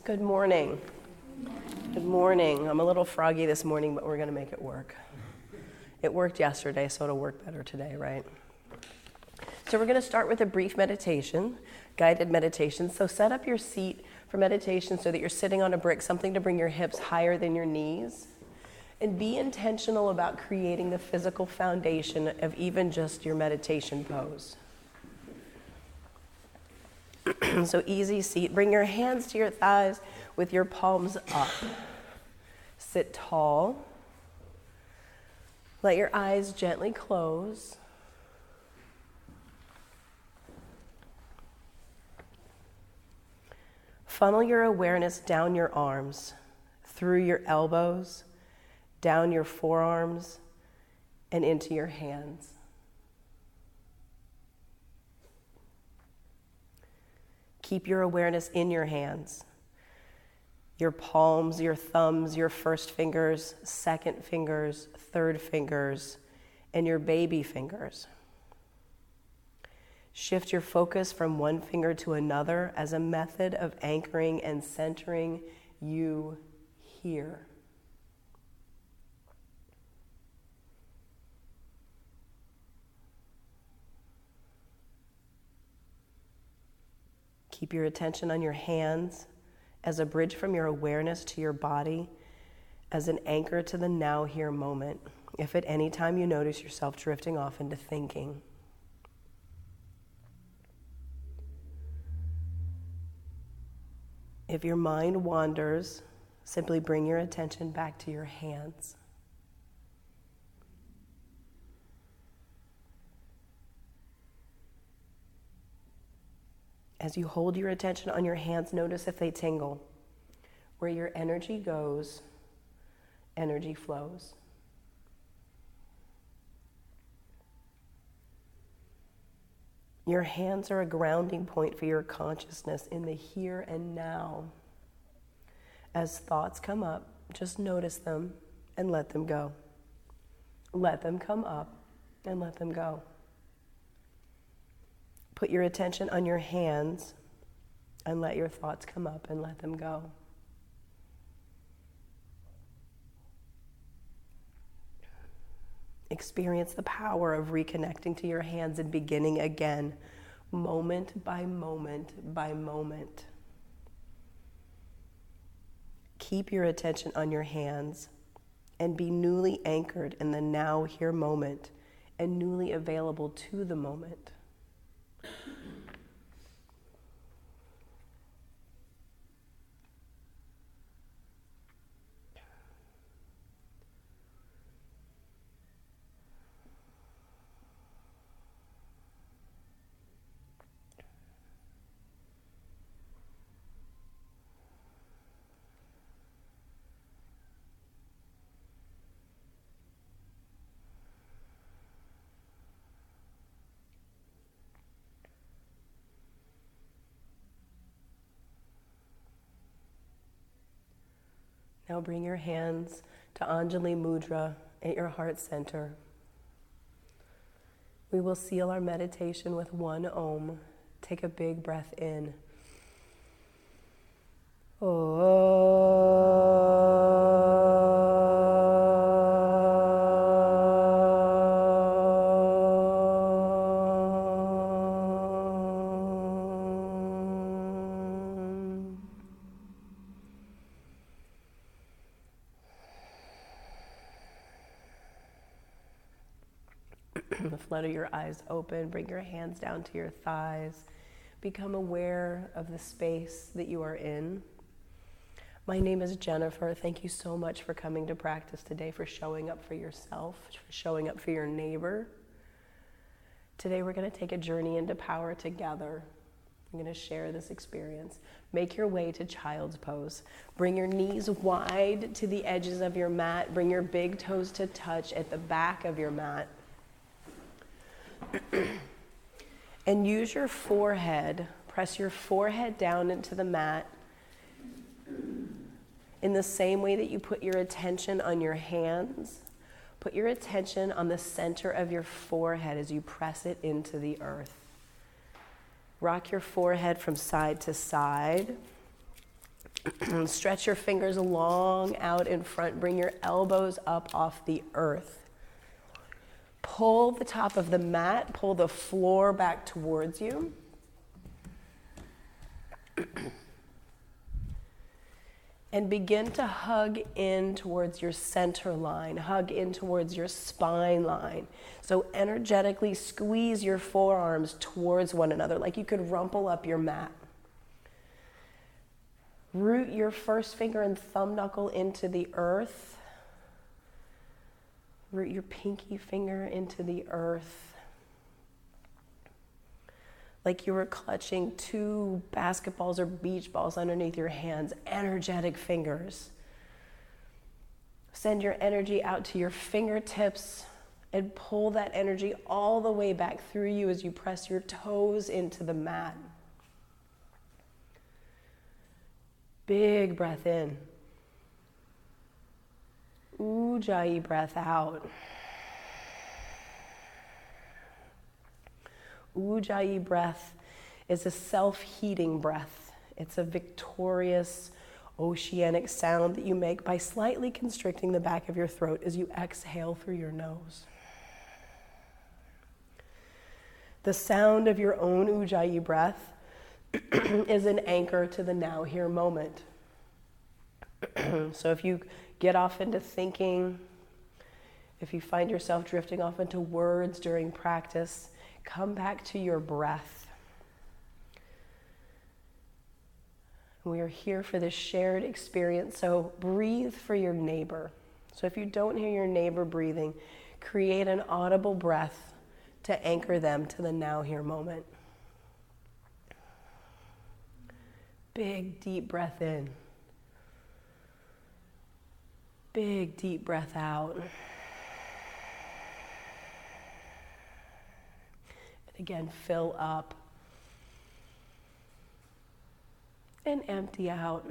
Good morning. Good morning. I'm a little froggy this morning, but we're going to make it work. It worked yesterday, so it'll work better today, right? So we're going to start with a brief meditation, guided meditation. So set up your seat for meditation so that you're sitting on a brick, something to bring your hips higher than your knees. And be intentional about creating the physical foundation of even just your meditation pose. So easy seat. Bring your hands to your thighs with your palms up. Sit tall. Let your eyes gently close. Funnel your awareness down your arms, through your elbows, down your forearms, and into your hands. Keep your awareness in your hands, your palms, your thumbs, your first fingers, second fingers, third fingers, and your baby fingers. Shift your focus from one finger to another as a method of anchoring and centering you here. Keep your attention on your hands as a bridge from your awareness to your body, as an anchor to the now here moment, if at any time you notice yourself drifting off into thinking. If your mind wanders, simply bring your attention back to your hands. As you hold your attention on your hands, notice if they tingle. Where your energy goes, energy flows. Your hands are a grounding point for your consciousness in the here and now. As thoughts come up, just notice them and let them go. Let them come up and let them go. Put your attention on your hands and let your thoughts come up and let them go. Experience the power of reconnecting to your hands and beginning again, moment by moment by moment. Keep your attention on your hands and be newly anchored in the now here moment and newly available to the moment. Now bring your hands to Anjali Mudra at your heart center. We will seal our meditation with one Om. Take a big breath in. Flutter your eyes open, bring your hands down to your thighs. Become aware of the space that you are in. My name is Jennifer. Thank you so much for coming to practice today, for showing up for yourself, for showing up for your neighbor. Today we're going to take a journey into power together. I'm going to share this experience. Make your way to child's pose. Bring your knees wide to the edges of your mat. Bring your big toes to touch at the back of your mat. And use your forehead, press your forehead down into the mat in the same way that you put your attention on your hands. Put your attention on the center of your forehead as you press it into the earth. Rock your forehead from side to side. Stretch your fingers long out in front. Bring your elbows up off the earth. Pull the top of the mat, pull the floor back towards you. And begin to hug in towards your center line, hug in towards your spine line. So energetically squeeze your forearms towards one another, like you could rumple up your mat. Root your first finger and thumb knuckle into the earth. Root your pinky finger into the earth. Like you were clutching 2 basketballs or beach balls underneath your hands, energetic fingers. Send your energy out to your fingertips and pull that energy all the way back through you as you press your toes into the mat. Big breath in. Ujjayi breath out. Ujjayi breath is a self-heating breath. It's a victorious oceanic sound that you make by slightly constricting the back of your throat as you exhale through your nose. The sound of your own Ujjayi breath is an anchor to the now here moment. So if you get off into thinking, if you find yourself drifting off into words during practice, come back to your breath. We are here for this shared experience, so breathe for your neighbor. So if you don't hear your neighbor breathing, create an audible breath to anchor them to the now here moment. Big, deep breath in. Big, deep breath out. And again, fill up. And empty out.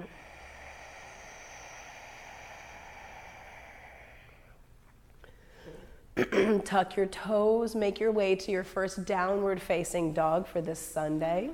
Tuck your toes, make your way to your first downward facing dog for this Sunday.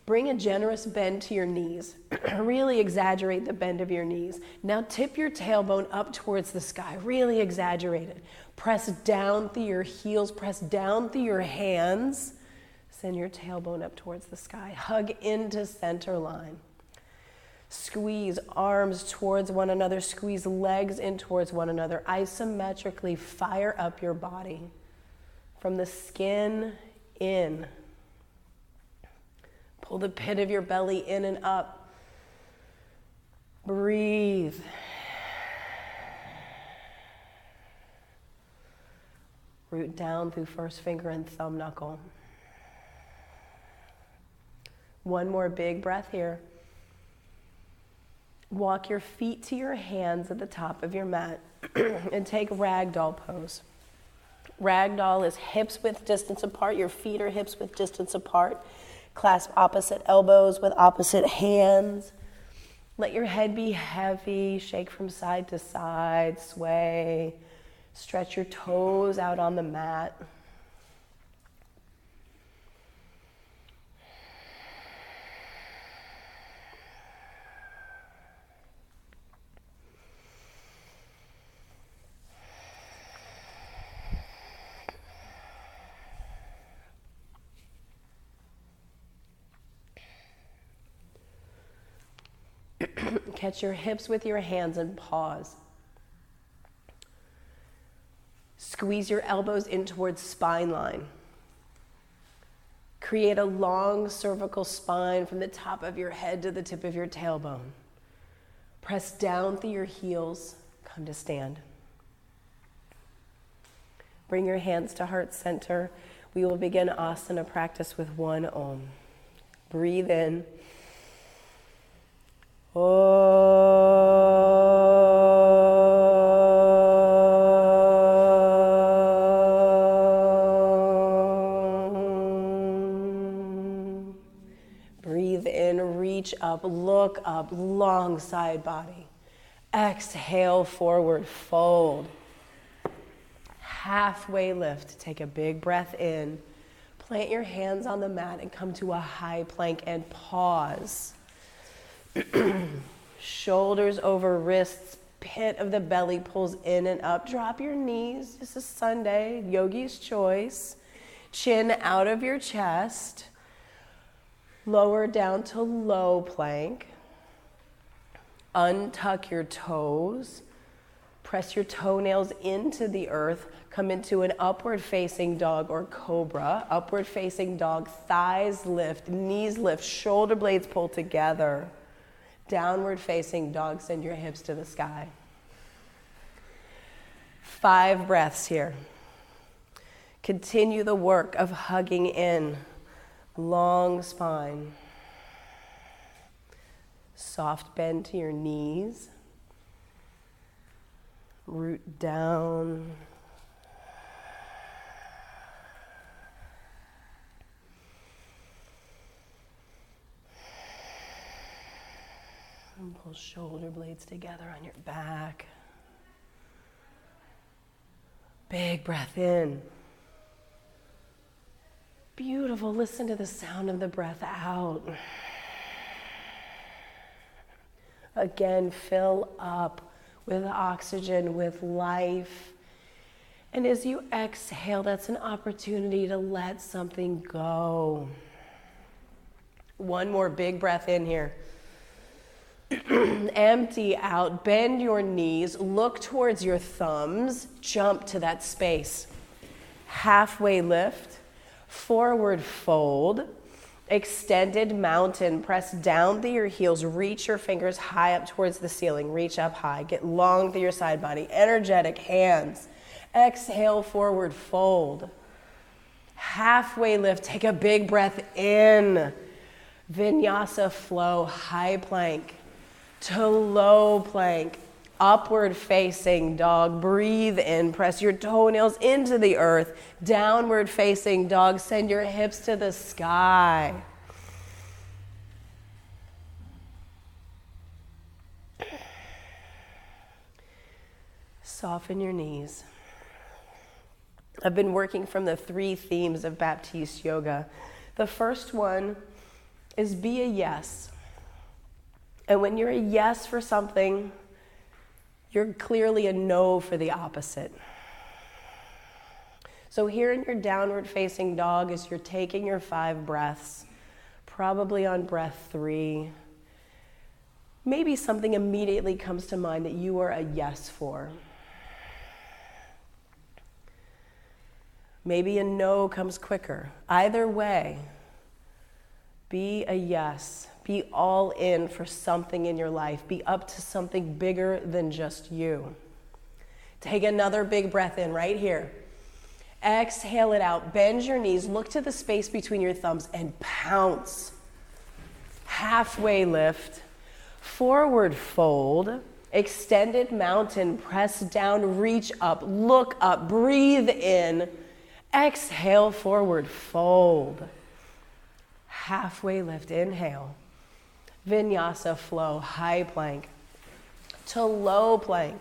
Bring a generous bend to your knees. Really exaggerate the bend of your knees. Now tip your tailbone up towards the sky. Really exaggerate it. Press down through your heels. Press down through your hands. Send your tailbone up towards the sky. Hug into center line. Squeeze arms towards one another. Squeeze legs in towards one another. Isometrically fire up your body. From the skin in. Pull the pit of your belly in and up. Breathe. Root down through first finger and thumb knuckle. One more big breath here. Walk your feet to your hands at the top of your mat and take ragdoll pose. Ragdoll is hips width distance apart. Your feet are hips width distance apart. Clasp opposite elbows with opposite hands. Let your head be heavy. Shake from side to side. Sway. Stretch your toes out on the mat. Catch your hips with your hands and pause. Squeeze your elbows in towards spine line. Create a long cervical spine from the top of your head to the tip of your tailbone. Press down through your heels. Come to stand. Bring your hands to heart center. We will begin asana practice with one Om. Breathe in. Breathe in, reach up, look up, long side body. Exhale, forward fold. Halfway lift. Take a big breath in. Plant your hands on the mat and come to a high plank and pause. Shoulders over wrists, pit of the belly pulls in and up. Drop your knees. This is Sunday, yogi's choice. Chin out of your chest. Lower down to low plank. Untuck your toes. Press your toenails into the earth. Come into an upward facing dog or cobra. Upward facing dog, thighs lift, knees lift, shoulder blades pull together. Downward facing dog, send your hips to the sky. 5 breaths here. Continue the work of hugging in. Long spine. Soft bend to your knees. Root down. And pull shoulder blades together on your back. Big breath in. Beautiful. Listen to the sound of the breath out. Again, fill up with oxygen, with life. And as you exhale, that's an opportunity to let something go. One more big breath in here. Empty out, bend your knees, look towards your thumbs, jump to that space. Halfway lift, forward fold, extended mountain, press down through your heels, reach your fingers high up towards the ceiling, reach up high, get long through your side body, energetic hands. Exhale, forward fold. Halfway lift, take a big breath in. Vinyasa flow, high plank to low plank, upward facing dog. Breathe in, press your toenails into the earth. Downward facing dog, send your hips to the sky. Soften your knees. I've been working from the 3 themes of Baptiste yoga. The first one is be a yes. And when you're a yes for something, you're clearly a no for the opposite. So here in your downward facing dog, as you're taking your 5 breaths, probably on breath 3, maybe something immediately comes to mind that you are a yes for. Maybe a no comes quicker. Either way, be a yes. Be all in for something in your life. Be up to something bigger than just you. Take another big breath in right here. Exhale it out. Bend your knees. Look to the space between your thumbs and pounce. Halfway lift. Forward fold. Extended mountain. Press down. Reach up. Look up. Breathe in. Exhale, forward fold. Halfway lift. Inhale. Vinyasa flow, high plank to low plank,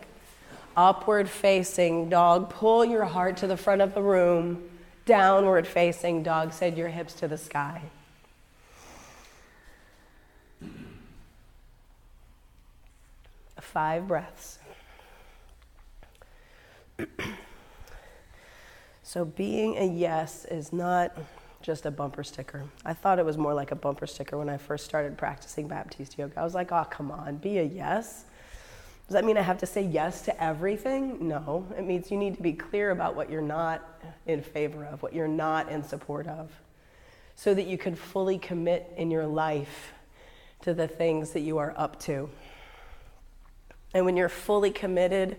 upward facing dog. Pull your heart to the front of the room. Downward facing dog, send your hips to the sky. Five breaths. So being a yes is not just a bumper sticker. I thought it was more like a bumper sticker when I first started practicing Baptiste yoga. I was like, oh, come on, be a yes. Does that mean I have to say yes to everything? No, it means you need to be clear about what you're not in favor of, what you're not in support of, so that you can fully commit in your life to the things that you are up to. And when you're fully committed,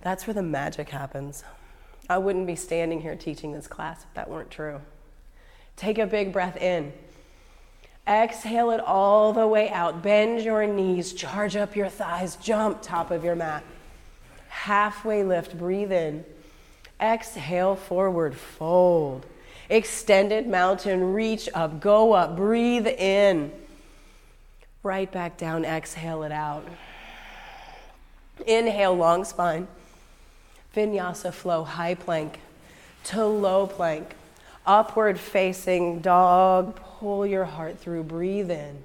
that's where the magic happens. I wouldn't be standing here teaching this class if that weren't true. Take a big breath in. Exhale it all the way out. Bend your knees, charge up your thighs, jump top of your mat. Halfway lift, breathe in. Exhale, forward fold. Extended mountain, reach up, go up, breathe in. Right back down, exhale it out. Inhale, long spine. Vinyasa flow, high plank to low plank. Upward facing dog, pull your heart through, breathe in.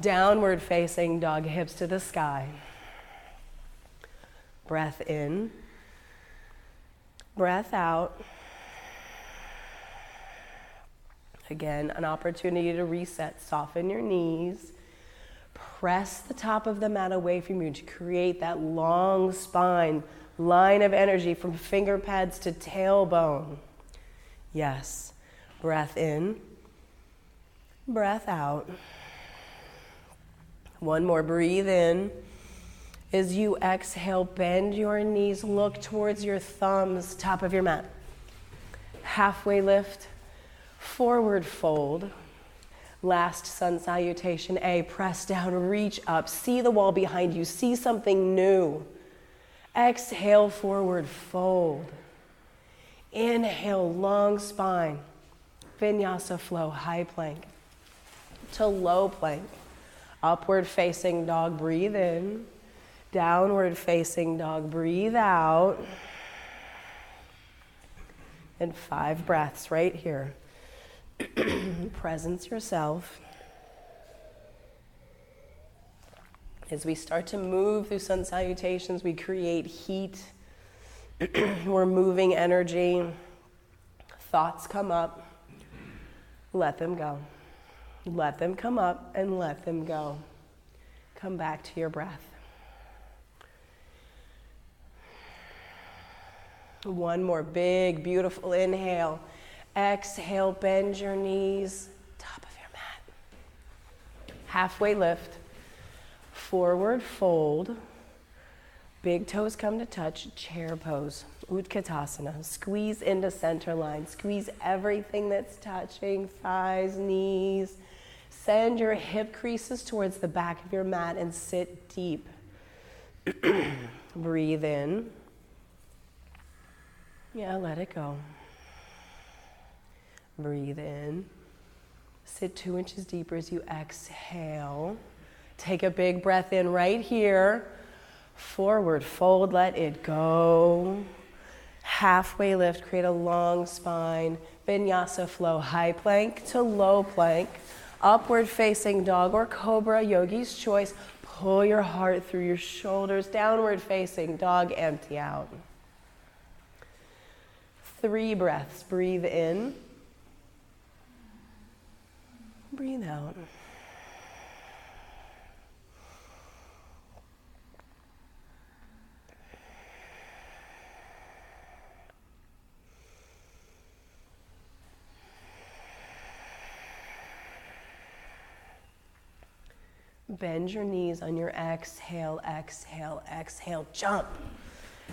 Downward facing dog, hips to the sky. Breath in, breath out. Again, an opportunity to reset, soften your knees. Press the top of the mat away from you to create that long spine, line of energy from finger pads to tailbone. Yes. Breath in, breath out. One more, breathe in. As you exhale, bend your knees, look towards your thumbs, top of your mat. Halfway lift, forward fold. Last sun salutation, A, press down, reach up, see the wall behind you, see something new. Exhale, forward fold. Inhale, long spine. Vinyasa flow, high plank to low plank. Upward facing dog, breathe in. Downward facing dog, breathe out. And 5 breaths right here. Presence yourself. As we start to move through sun salutations, we create heat. We're moving energy. Thoughts come up. Let them go. Let them come up and let them go. Come back to your breath. One more big, beautiful inhale. Exhale, bend your knees, top of your mat. Halfway lift, forward fold. Big toes come to touch, chair pose, Utkatasana. Squeeze into center line. Squeeze everything that's touching, thighs, knees. Send your hip creases towards the back of your mat and sit deep. Breathe in. Yeah, let it go. Breathe in. Sit 2 inches deeper as you exhale. Take a big breath in right here. Forward fold, let it go. Halfway lift, create a long spine. Vinyasa flow, high plank to low plank. Upward facing dog or cobra, yogi's choice. Pull your heart through your shoulders. Downward facing dog, empty out. 3 breaths, breathe in. Breathe out. Bend your knees on your exhale, exhale, exhale, jump.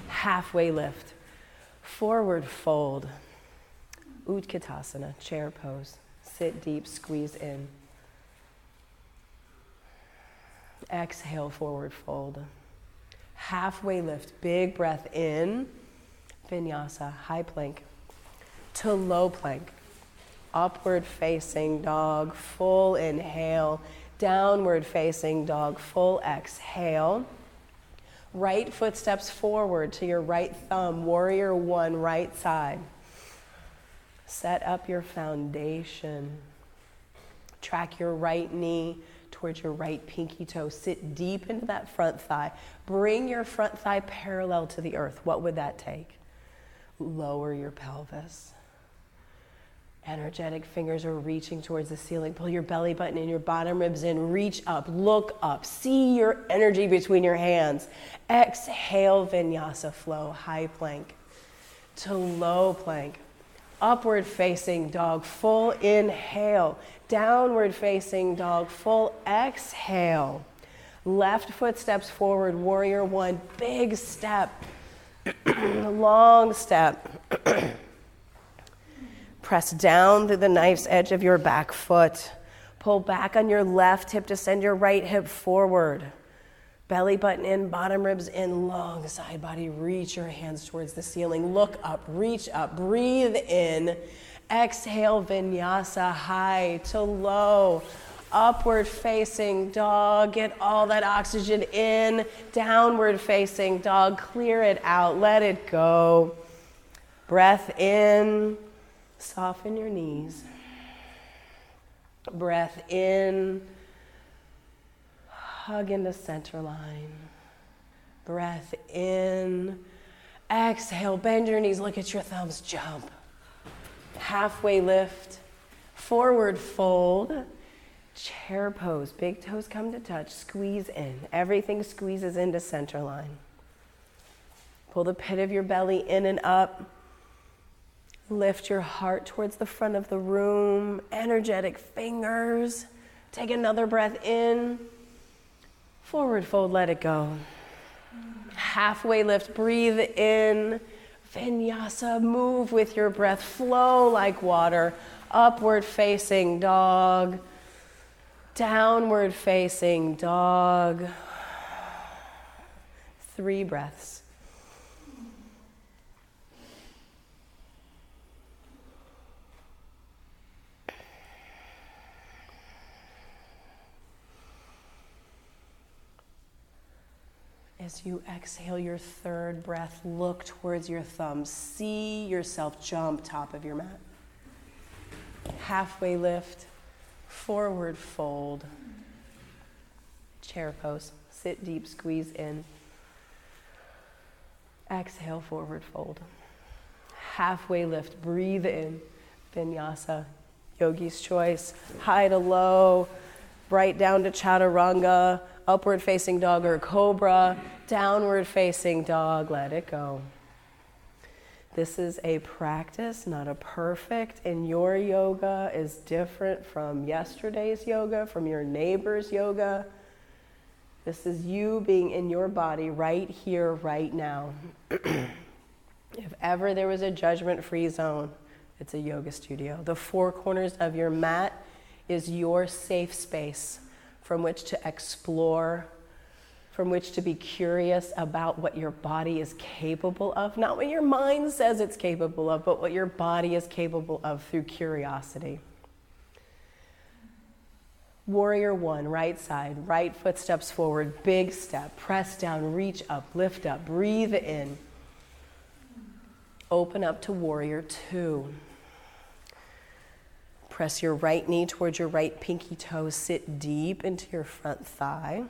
Halfway lift. Forward fold. Utkatasana, chair pose. Sit deep, squeeze in. Exhale, forward fold. Halfway lift, big breath in. Vinyasa, high plank to low plank. Upward facing dog, full inhale. Downward facing dog, full exhale. Right foot steps forward to your right thumb, warrior 1, right side. Set up your foundation. Track your right knee towards your right pinky toe. Sit deep into that front thigh. Bring your front thigh parallel to the earth. What would that take? Lower your pelvis. Energetic fingers are reaching towards the ceiling. Pull your belly button and your bottom ribs in. Reach up, look up. See your energy between your hands. Exhale, vinyasa flow, high plank to low plank. Upward facing dog, full inhale. Downward facing dog, full exhale. Left foot steps forward, warrior 1, big step. Long step. Press down through the knife's edge of your back foot. Pull back on your left hip to send your right hip forward. Belly button in, bottom ribs in, long side body. Reach your hands towards the ceiling. Look up, reach up, breathe in. Exhale, vinyasa, high to low. Upward facing dog, get all that oxygen in. Downward facing dog, clear it out, let it go. Breath in, soften your knees. Breath in, hug into center line. Breath in, exhale, bend your knees, look at your thumbs, jump. Halfway lift, forward fold. Chair pose, big toes come to touch, squeeze in. Everything squeezes into center line. Pull the pit of your belly in and up. Lift your heart towards the front of the room. Energetic fingers. Take another breath in. Forward fold, let it go. Halfway lift, breathe in. Vinyasa, move with your breath, flow like water. Upward facing dog. Downward facing dog. 3 breaths. As you exhale your 3rd breath, look towards your thumbs. See yourself jump top of your mat. Halfway lift. Forward fold, chair pose, sit deep, squeeze in. Exhale, forward fold. Halfway lift, breathe in, vinyasa, yogi's choice, high to low, right down to chaturanga, upward facing dog or cobra, downward facing dog, let it go. This is a practice, not a perfect, and your yoga is different from yesterday's yoga, from your neighbor's yoga. This is you being in your body right here, right now. If ever there was a judgment-free zone, it's a yoga studio. The 4 corners of your mat is your safe space from which to explore, from which to be curious about what your body is capable of. Not what your mind says it's capable of, but what your body is capable of through curiosity. Warrior 1, right side, right foot steps forward, big step, press down, reach up, lift up, breathe in. Open up to warrior 2. Press your right knee towards your right pinky toe, sit deep into your front thigh.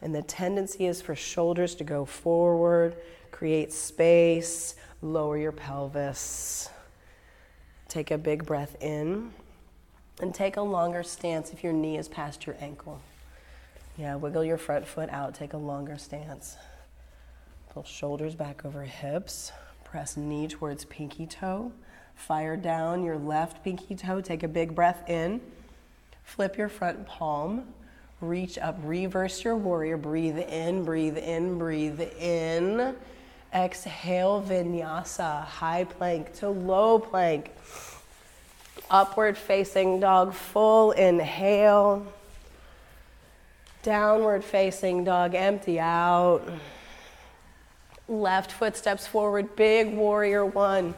And the tendency is for shoulders to go forward, create space, lower your pelvis. Take a big breath in and take a longer stance if your knee is past your ankle. Yeah, wiggle your front foot out, take a longer stance. Pull shoulders back over hips, press knee towards pinky toe. Fire down your left pinky toe, take a big breath in. Flip your front palm. Reach up, reverse your warrior, breathe in, breathe in, breathe in. Exhale, vinyasa, high plank to low plank. Upward facing dog, full inhale. Downward facing dog, empty out. Left foot steps forward, big warrior 1.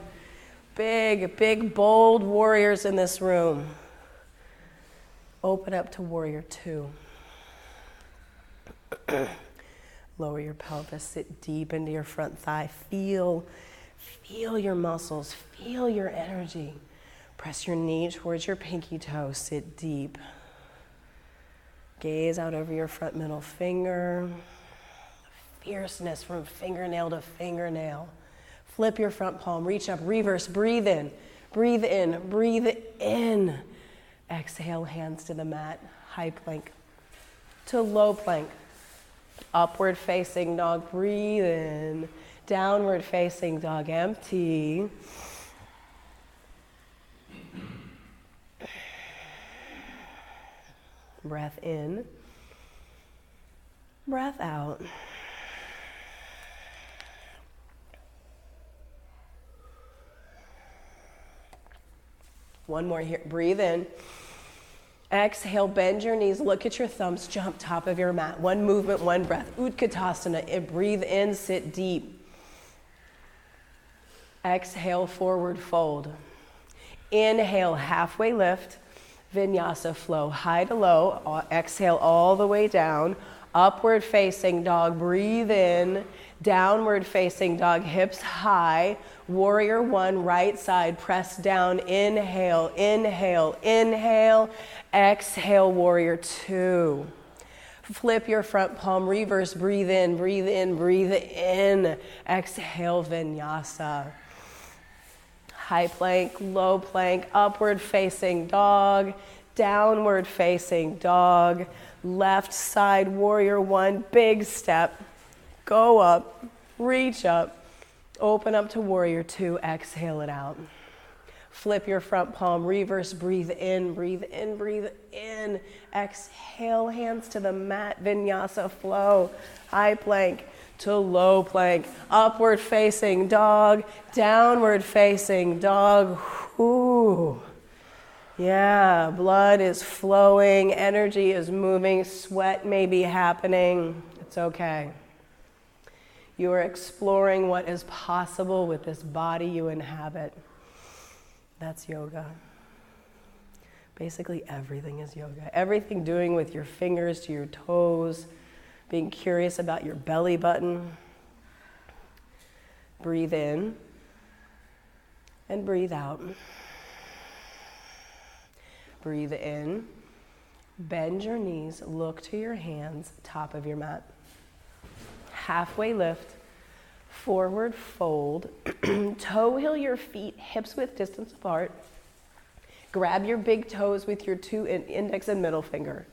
Big, bold warriors in this room. Open up to warrior 2. Lower your pelvis, sit deep into your front thigh. Feel your muscles, feel your energy. Press your knee towards your pinky toe, sit deep. Gaze out over your front middle finger. Fierceness from fingernail to fingernail. Flip your front palm, reach up, reverse, breathe in, breathe in, breathe in. Exhale, hands to the mat, high plank to low plank. Upward facing dog, breathe in. Downward facing dog, empty. Breath in, breath out. One more here, breathe in. Exhale, bend your knees, look at your thumbs, jump top of your mat. One movement, one breath. Utkatasana, breathe in, sit deep. Exhale, forward fold. Inhale, halfway lift. Vinyasa flow, high to low. Exhale all the way down. Upward facing dog, breathe in. Downward facing dog, hips high. Warrior one, right side, press down. Inhale, inhale, inhale. Exhale, warrior two. Flip your front palm, reverse, breathe in, breathe in, breathe in. Exhale, vinyasa. High plank, low plank, upward facing dog, downward facing dog. Left side, warrior one, big step. Go up, reach up, open up to warrior two, exhale it out. Flip your front palm, reverse, breathe in, breathe in, breathe in. Exhale, hands to the mat, vinyasa flow. High plank to low plank, upward facing dog, downward facing dog. Ooh. Yeah, blood is flowing, energy is moving, sweat may be happening. It's okay. You are exploring what is possible with this body you inhabit. That's yoga. Basically everything is yoga. Everything doing with your fingers to your toes, being curious about your belly button. Breathe in and breathe out. Breathe in, bend your knees, look to your hands, top of your mat. Halfway lift, forward fold, toe heel your feet, hips width distance apart. Grab your big toes with your two index and middle finger.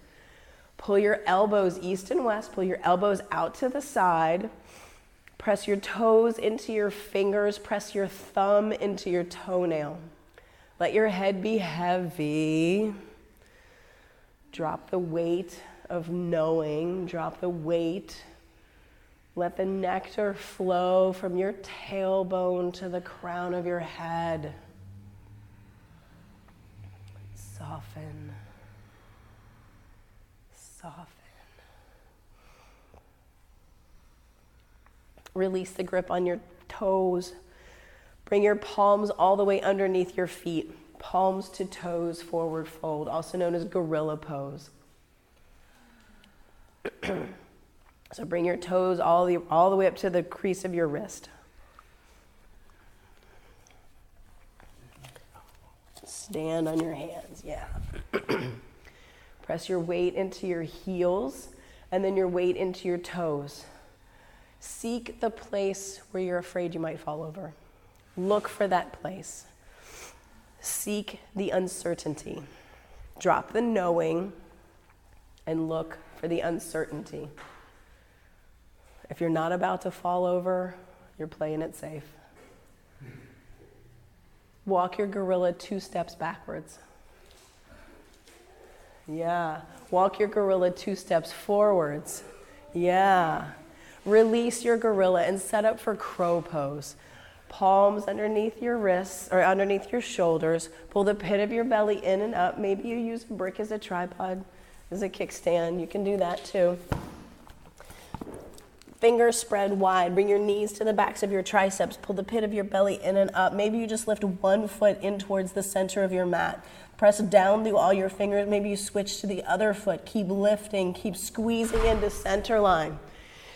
Pull your elbows east and west, pull your elbows out to the side. Press your toes into your fingers, press your thumb into your toenail. Let your head be heavy. Drop the weight of knowing, drop the weight. Let the nectar flow from your tailbone to the crown of your head. Soften. Soften. Release the grip on your toes. Bring your palms all the way underneath your feet. Palms to toes, forward fold, also known as gorilla pose. So bring your toes all the way up to the crease of your wrist. Stand on your hands, yeah. Press your weight into your heels and then your weight into your toes. Seek the place where you're afraid you might fall over. Look for that place. Seek the uncertainty. Drop the knowing and look for the uncertainty. If you're not about to fall over, you're playing it safe. Walk your gorilla 2 steps backwards. Yeah. Walk your gorilla 2 steps forwards. Yeah. Release your gorilla and set up for crow pose. Palms underneath your wrists or underneath your shoulders. Pull the pit of your belly in and up. Maybe you use a brick as a tripod, as a kickstand. You can do that too. Fingers spread wide. Bring your knees to the backs of your triceps. Pull the pit of your belly in and up. Maybe you just lift one foot in towards the center of your mat. Press down through all your fingers. Maybe you switch to the other foot. Keep lifting. Keep squeezing into center line.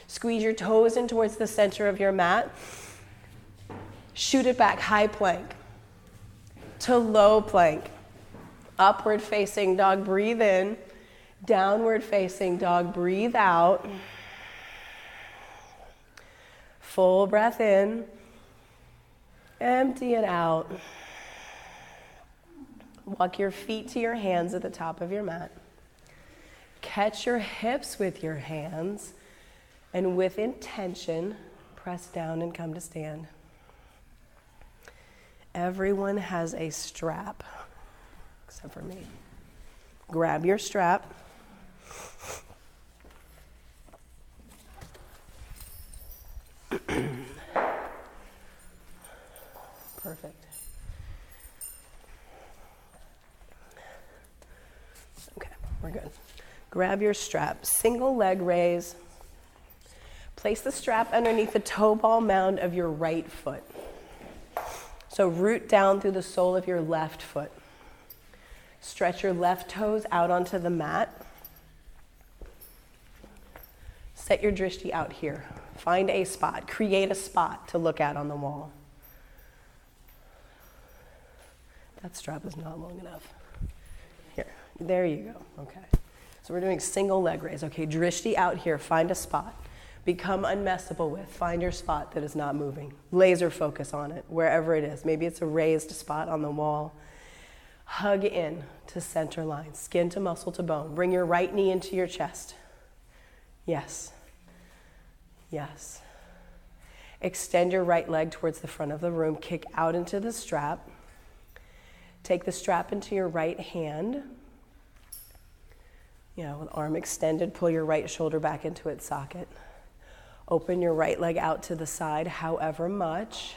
Squeeze your toes in towards the center of your mat. Shoot it back, high plank to low plank. Upward facing dog, breathe in. Downward facing dog, breathe out. Full breath in. Empty it out. Walk your feet to your hands at the top of your mat. Catch your hips with your hands. And with intention, press down and come to stand. Everyone has a strap, except for me. Grab your strap. Perfect. Okay, we're good. Grab your strap. Single leg raise. Place the strap underneath the toe ball mound of your right foot. So root down through the sole of your left foot. Stretch your left toes out onto the mat. Set your drishti out here. Find a spot. Create a spot to look at on the wall. That strap is not long enough. Here, there you go. Okay. So we're doing single leg raise. Okay, drishti out here. Find a spot. Become unmessable with. Find your spot that is not moving. Laser focus on it, wherever it is. Maybe it's a raised spot on the wall. Hug in to center line, skin to muscle to bone. Bring your right knee into your chest. Yes. Yes. Extend your right leg towards the front of the room. Kick out into the strap. Take the strap into your right hand. With arm extended, pull your right shoulder back into its socket. Open your right leg out to the side, however much.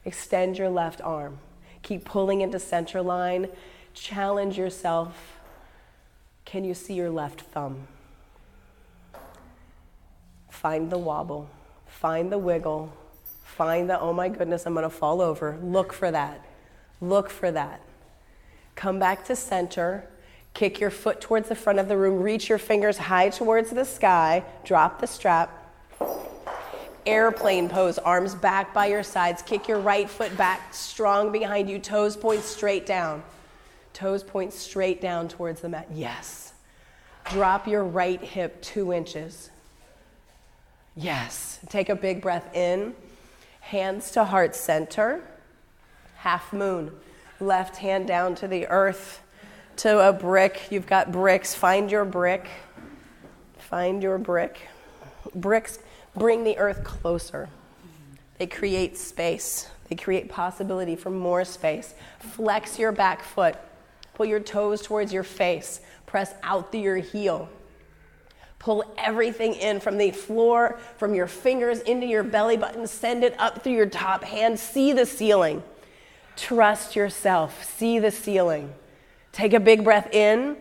Extend your left arm. Keep pulling into center line. Challenge yourself. Can you see your left thumb? Find the wobble. Find the wiggle. Find the, oh my goodness, I'm going to fall over. Look for that. Look for that. Come back to center. Kick your foot towards the front of the room. Reach your fingers high towards the sky. Drop the strap. Airplane pose, arms back by your sides. Kick your right foot back, strong behind you. Toes point straight down. Toes point straight down towards the mat. Yes. Drop your right hip 2 inches. Yes. Take a big breath in. Hands to heart center. Half moon. Left hand down to the earth, to a brick. You've got bricks. Find your brick. Find your brick. Bricks bring the earth closer. They create space. They create possibility for more space. Flex your back foot. Pull your toes towards your face. Press out through your heel. Pull everything in from the floor, from your fingers into your belly button. Send it up through your top hand. See the ceiling. Trust yourself. See the ceiling. Take a big breath in.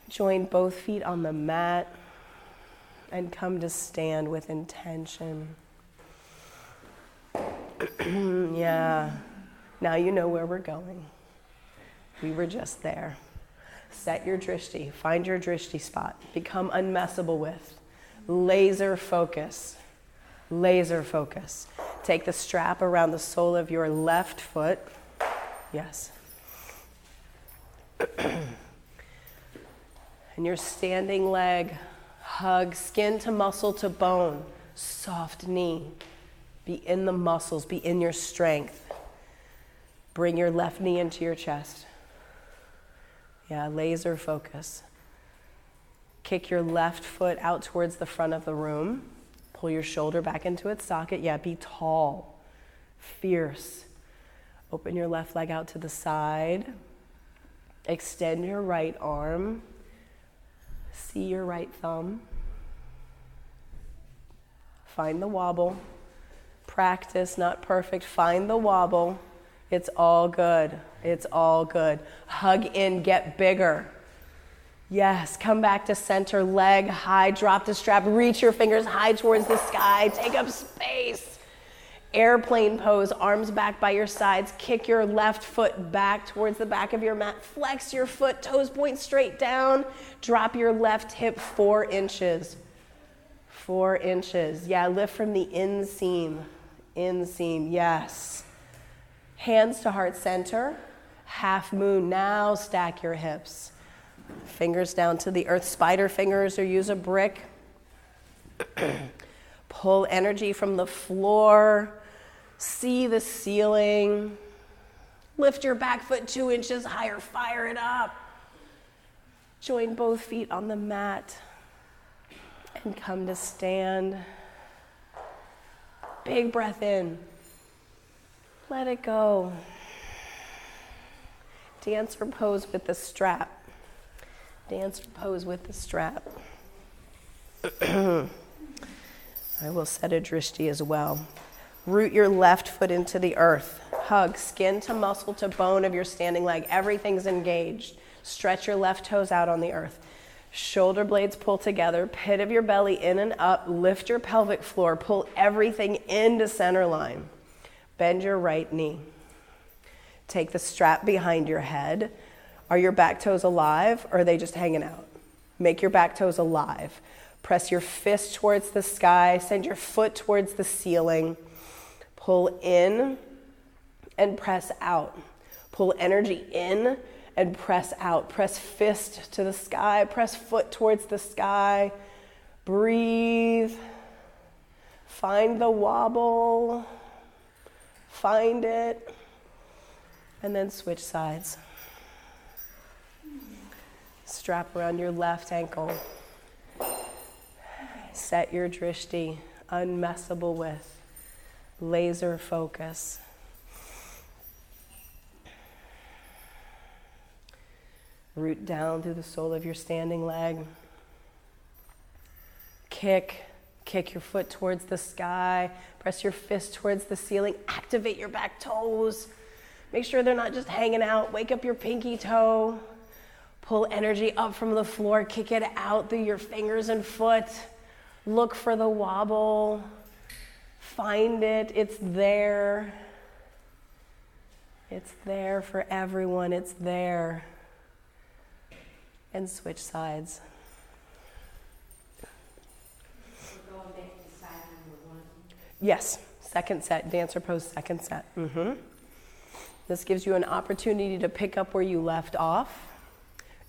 Join both feet on the mat and come to stand with intention. Yeah. Now you know where we're going. We were just there. Set your drishti. Find your drishti spot. Become unmessable with. Laser focus. Laser focus. Take the strap around the sole of your left foot. Yes. And your standing leg. Hug skin to muscle to bone. Soft knee. Be in the muscles. Be in your strength. Bring your left knee into your chest. Yeah, laser focus. Kick your left foot out towards the front of the room. Pull your shoulder back into its socket. Yeah, be tall, fierce. Open your left leg out to the side. Extend your right arm. See your right thumb. Find the wobble. Practice, not perfect. Find the wobble. It's all good. It's all good. Hug in, get bigger. Yes, come back to center, leg high, drop the strap, reach your fingers high towards the sky, take up space. Airplane pose, arms back by your sides, kick your left foot back towards the back of your mat, flex your foot, toes point straight down, drop your left hip 4 inches. 4 inches. Yeah, lift from the inseam. Inseam, yes. Hands to heart center, half moon. Now stack your hips. Fingers down to the earth, spider fingers, or use a brick. Pull energy from the floor. See the ceiling. Lift your back foot 2 inches higher, fire it up. Join both feet on the mat and come to stand. Big breath in. Let it go. Dancer pose with the strap. Dancer pose with the strap. I will set a drishti as well. Root your left foot into the earth. Hug skin to muscle to bone of your standing leg. Everything's engaged. Stretch your left toes out on the earth. Shoulder blades pull together. Pit of your belly in and up. Lift your pelvic floor. Pull everything into center line. Bend your right knee. Take the strap behind your head. Are your back toes alive or are they just hanging out? Make your back toes alive. Press your fist towards the sky. Send your foot towards the ceiling. Pull in and press out. Pull energy in and press out. Press fist to the sky. Press foot towards the sky. Breathe. Find the wobble. Find it. And then switch sides. Strap around your left ankle. Set your drishti, unmessable with. Laser focus. Root down through the sole of your standing leg. Kick your foot towards the sky. Press your fist towards the ceiling. Activate your back toes. Make sure they're not just hanging out. Wake up your pinky toe. Pull energy up from the floor. Kick it out through your fingers and foot. Look for the wobble. Find it. It's there. It's there for everyone. It's there. And switch sides. We're going back to side number 1. Yes, second set, dancer pose, second set. This gives you an opportunity to pick up where you left off,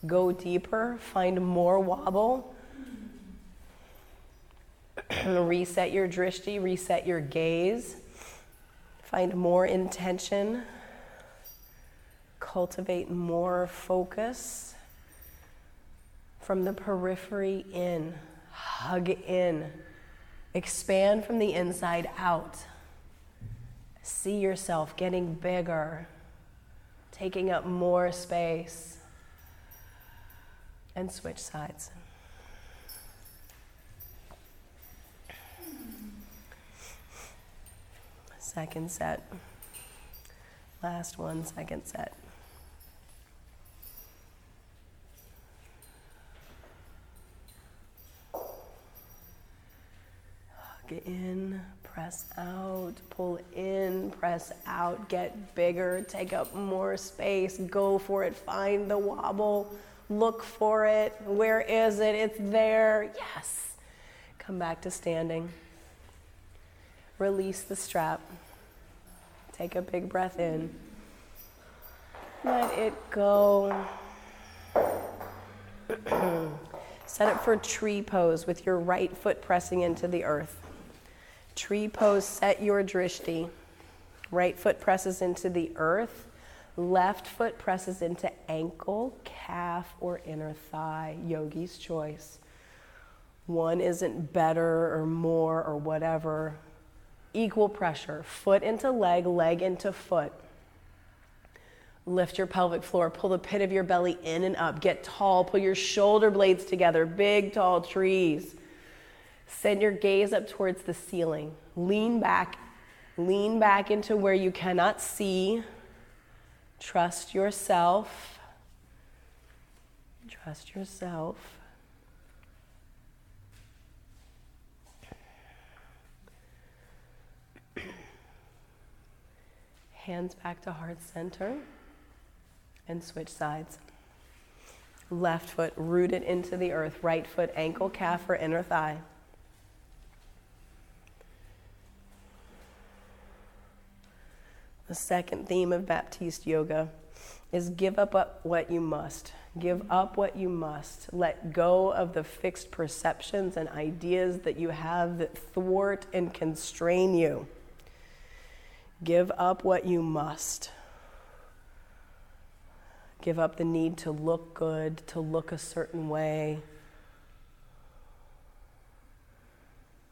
go deeper, find more wobble, reset your drishti, reset your gaze, find more intention, cultivate more focus. From the periphery in, hug in, expand from the inside out. See yourself getting bigger, taking up more space, and switch sides. Second set. Last one, second set. In, press out, pull in, press out, get bigger, take up more space, go for it, find the wobble, look for it. Where is it? It's there. Yes. Come back to standing. Release the strap. Take a big breath in. Let it go. Set up for tree pose with your right foot pressing into the earth. Tree pose, set your drishti. Right foot presses into the earth. Left foot presses into ankle, calf, or inner thigh. Yogi's choice. One isn't better or more or whatever. Equal pressure. Foot into leg, leg into foot. Lift your pelvic floor. Pull the pit of your belly in and up. Get tall. Pull your shoulder blades together. Big, tall trees. Send your gaze up towards the ceiling. Lean back into where you cannot see. Trust yourself. Trust yourself. Hands back to heart center and switch sides. Left foot rooted into the earth. Right foot ankle, calf, or inner thigh. The second theme of Baptiste yoga is give up what you must. Give up what you must. Let go of the fixed perceptions and ideas that you have that thwart and constrain you. Give up what you must. Give up the need to look good, to look a certain way.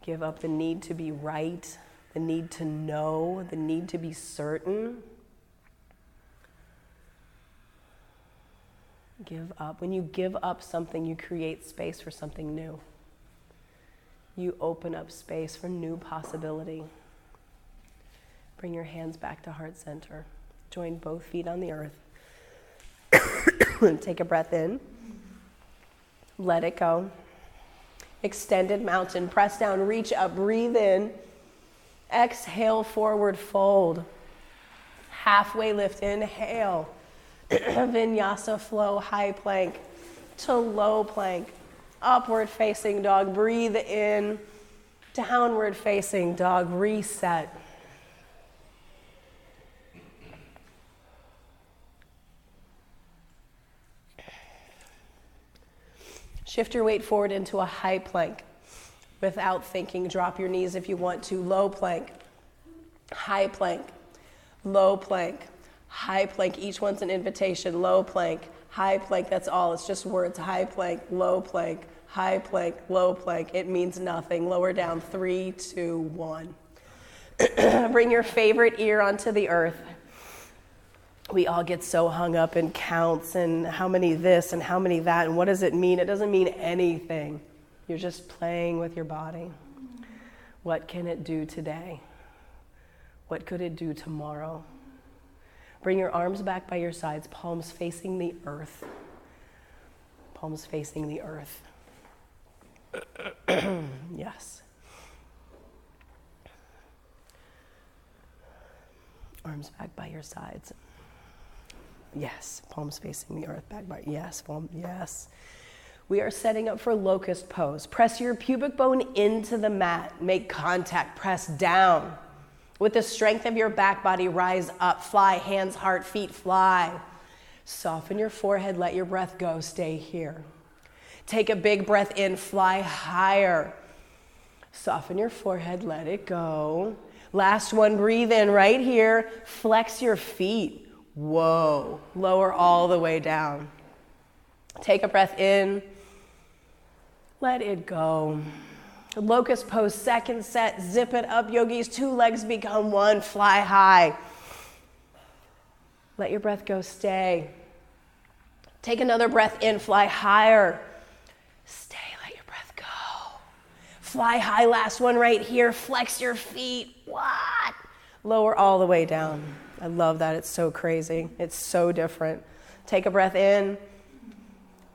Give up the need to be right, the need to know, the need to be certain. Give up. When you give up something, you create space for something new. You open up space for new possibility. Bring your hands back to heart center. Join both feet on the earth. Take a breath in. Let it go. Extended mountain. Press down, reach up, breathe in. Exhale, forward fold. Halfway lift, inhale. Vinyasa flow, high plank to low plank. Upward facing dog, breathe in. Downward facing dog, reset. Shift your weight forward into a high plank. Without thinking, drop your knees if you want to. Low plank, high plank, low plank, high plank. Each one's an invitation. Low plank, high plank, that's all. It's just words. High plank, low plank, high plank, low plank. It means nothing. Lower down. 3, 2, 1. Bring your favorite ear onto the earth. We all get so hung up in counts and how many this and how many that and what does it mean? It doesn't mean anything. You're just playing with your body. What can it do today? What could it do tomorrow? Bring your arms back by your sides, palms facing the earth. Palms facing the earth. Yes. Arms back by your sides. Yes, palms facing the earth, back by, yes, palm, yes. We are setting up for locust pose. Press your pubic bone into the mat. Make contact, press down. With the strength of your back body, rise up, fly, hands, heart, feet, fly. Soften your forehead, let your breath go, stay here. Take a big breath in, fly higher. Soften your forehead, let it go. Last one, breathe in right here, flex your feet. Whoa, lower all the way down. Take a breath in, let it go. Locust pose, second set, zip it up, yogis, 2 legs become 1, fly high. Let your breath go, stay. Take another breath in, fly higher. Stay, let your breath go. Fly high, last one right here, flex your feet. What? Lower all the way down. I love that, it's so crazy. It's so different. Take a breath in.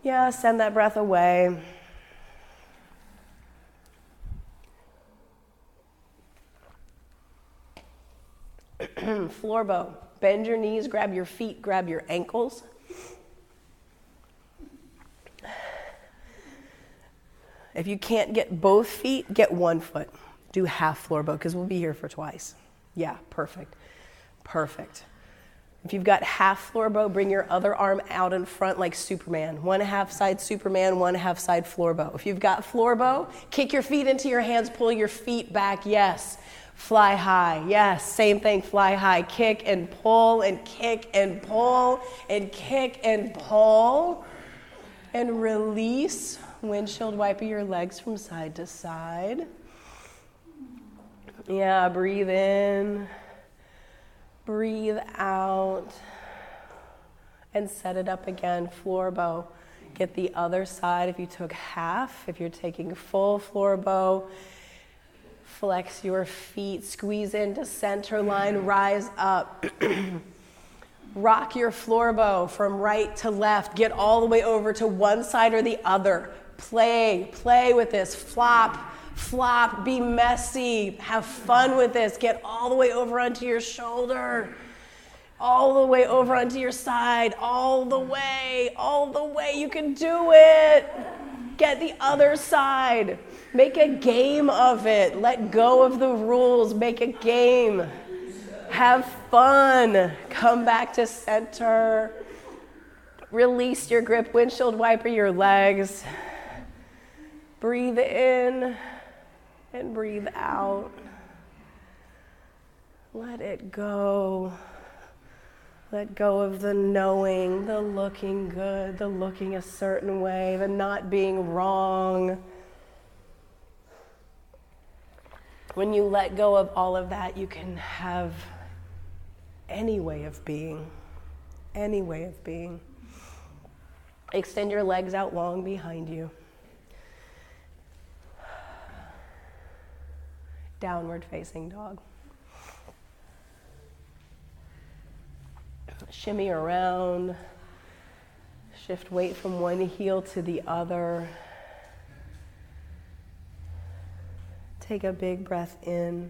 Yeah, send that breath away. Floor bow. Bend your knees, grab your feet, grab your ankles. If you can't get both feet, get 1 foot. Do half floor bow, because we'll be here for twice. Yeah, perfect. Perfect. If you've got half floor bow, bring your other arm out in front like Superman. 1/2 side Superman, 1/2 side floor bow. If you've got floor bow, kick your feet into your hands, pull your feet back, yes. Fly high, yes, same thing, fly high. Kick and pull and kick and pull and kick and pull. And release, windshield wiper your legs from side to side. Yeah, breathe in. Breathe out and set it up again, floor bow. Get the other side if you took half. If you're taking full floor bow, flex your feet, squeeze into center line, rise up. Rock your floor bow from right to left. Get all the way over to one side or the other. Play with this, flop, be messy, have fun with this. Get all the way over onto your shoulder, all the way over onto your side, all the way, you can do it. Get the other side, make a game of it, let go of the rules, make a game, have fun, come back to center, release your grip, windshield wiper your legs, breathe in, and breathe out. Let it go. Let go of the knowing, the looking good, the looking a certain way, the not being wrong. When you let go of all of that, you can have any way of being. Any way of being. Extend your legs out long behind you. Downward facing dog. Shimmy around. Shift weight from one heel to the other. Take a big breath in.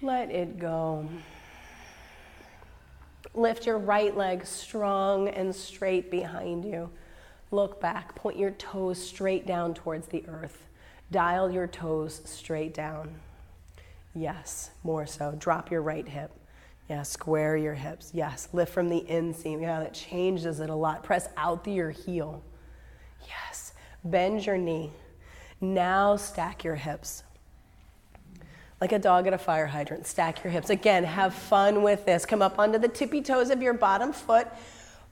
Let it go. Lift your right leg strong and straight behind you. Look back, point your toes straight down towards the earth. Dial your toes straight down. Yes, more so. Drop your right hip. Yeah, square your hips. Yes, lift from the inseam. Yeah, that changes it a lot. Press out through your heel. Yes, bend your knee. Now stack your hips. Like a dog at a fire hydrant, stack your hips. Again, have fun with this. Come up onto the tippy toes of your bottom foot.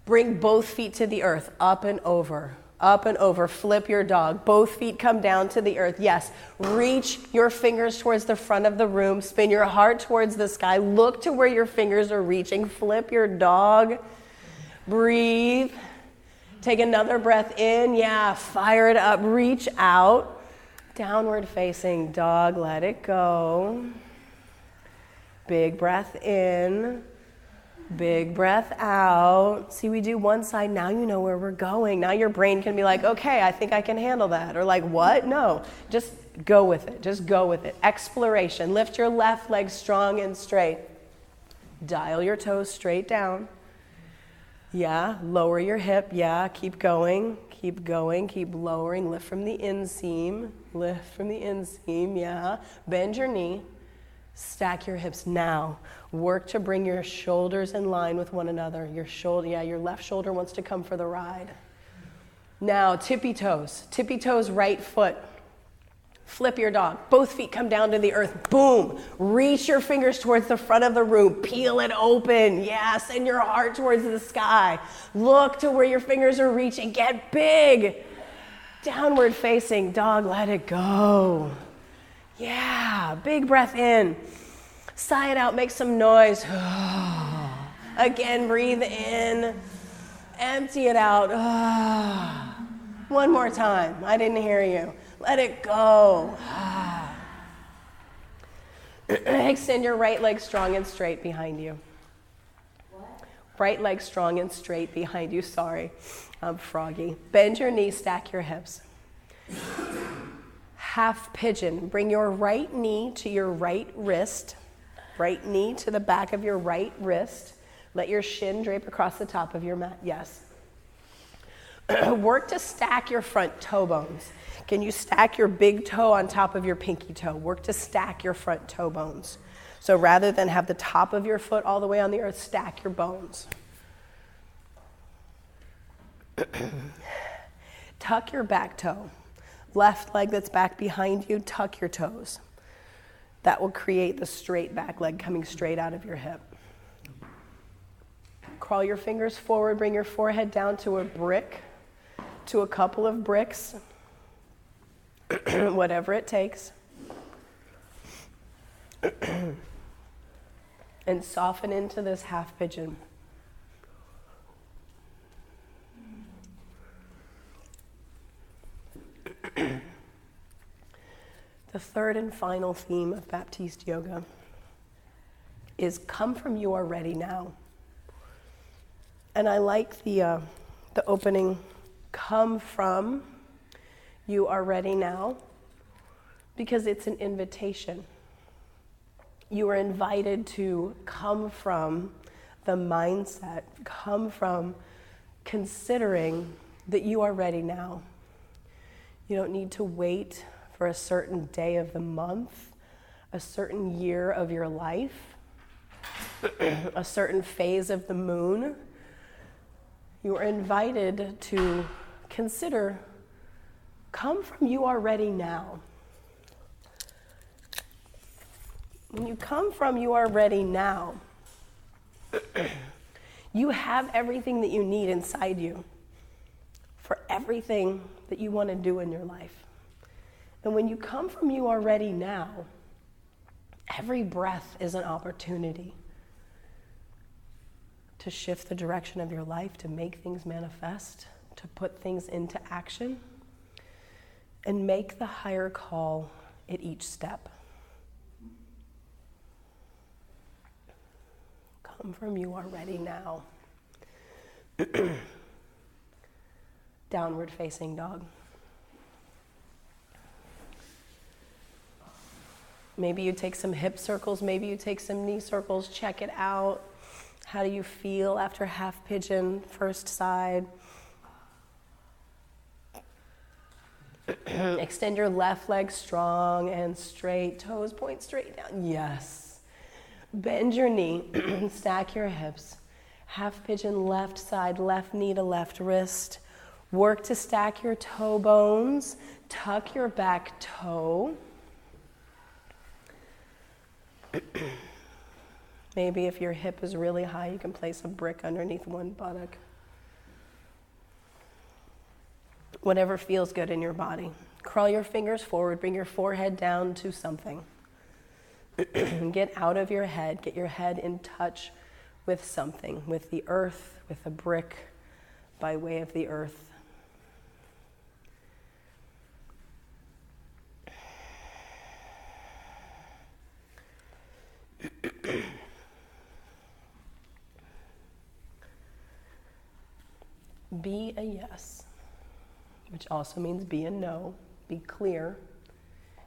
Bring both feet to the earth, up and over. Up and over, flip your dog. Both feet come down to the earth. Yes, reach your fingers towards the front of the room. Spin your heart towards the sky. Look to where your fingers are reaching. Flip your dog. Breathe. Take another breath in. Yeah, fire it up. Reach out. Downward facing dog. Let it go. Big breath in. Big breath out. See, we do one side, now you know where we're going. Now your brain can be like, okay, I think I can handle that. Or like, what? No, just go with it. Just go with it. Exploration. Lift your left leg strong and straight. Dial your toes straight down. Yeah, lower your hip. Yeah, keep going. Keep going. Keep lowering. Lift from the inseam. Lift from the inseam. Yeah. Bend your knee. Stack your hips now. Work to bring your shoulders in line with one another. Your shoulder, yeah, your left shoulder wants to come for the ride. Now, tippy toes. Tippy toes, right foot. Flip your dog. Both feet come down to the earth. Boom. Reach your fingers towards the front of the room. Peel it open. Yeah, send your heart towards the sky. Look to where your fingers are reaching. Get big. Downward facing dog. Let it go. Yeah, big breath in. Sigh it out, make some noise. Again, breathe in. Empty it out. One more time. I didn't hear you. Let it go. Extend your right leg strong and straight behind you. What? Right leg strong and straight behind you. Sorry, I'm froggy. Bend your knees, stack your hips. Half pigeon. Bring your right knee to your right wrist. Right knee to the back of your right wrist. Let your shin drape across the top of your mat. Yes. Work to stack your front toe bones. Can you stack your big toe on top of your pinky toe? Work to stack your front toe bones. So rather than have the top of your foot all the way on the earth, stack your bones. Tuck your back toe. Left leg that's back behind you, tuck your toes. That will create the straight back leg coming straight out of your hip. Crawl your fingers forward, bring your forehead down to a brick, to a couple of bricks, whatever it takes. And soften into this half pigeon. The third and final theme of Baptiste yoga is come from you are ready now. And I like the opening, come from you are ready now, because it's an invitation. You are invited to come from the mindset, come from considering that you are ready now. You don't need to wait for a certain day of the month, a certain year of your life, a certain phase of the moon. You are invited to consider, come from you are ready now. When you come from you are ready now, you have everything that you need inside you for everything that you want to do in your life. And when you come from you are ready now, every breath is an opportunity to shift the direction of your life, to make things manifest, to put things into action, and make the higher call at each step. Come from you are ready now. Downward facing dog. Maybe you take some hip circles, maybe you take some knee circles, check it out. How do you feel after half pigeon, first side? Extend your left leg strong and straight. Toes point straight down. Yes. Bend your knee. Stack your hips. Half pigeon, left side, left knee to left wrist. Work to stack your toe bones. Tuck your back toe. Maybe if your hip is really high, you can place a brick underneath one buttock. Whatever feels good in your body. Crawl your fingers forward, bring your forehead down to something. Get out of your head, get your head in touch with something, with the earth, with a brick by way of the earth. Be a yes, which also means be a no. Be clear.